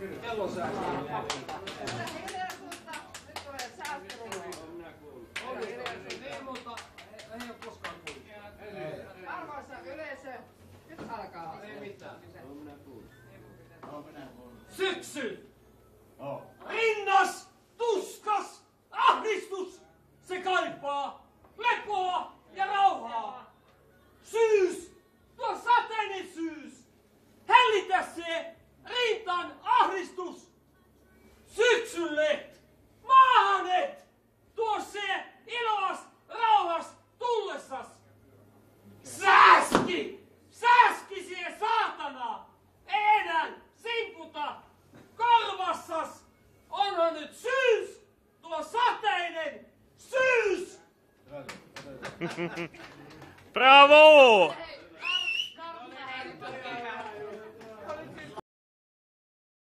Kello säästää. Nyt tulee säästöluku. Ei, mutta ei ole koskaan kuullut. Arvoisa yleisö, nyt alkaa. Ei mitään. Syksy! Rinnas, tuskas, ahdistus! Se kaipaa lepoa ja rauhaa. Syys, tuo sateinen syys. Hellitä se rintan ahdistus. Syksylle maahanet, tuo se iloas, rauhas tullessas. Sääski! Sääski sie saatana! Ei enää simputa korvassas! Onhan nyt syys! Tuo sateinen syys! Bravo!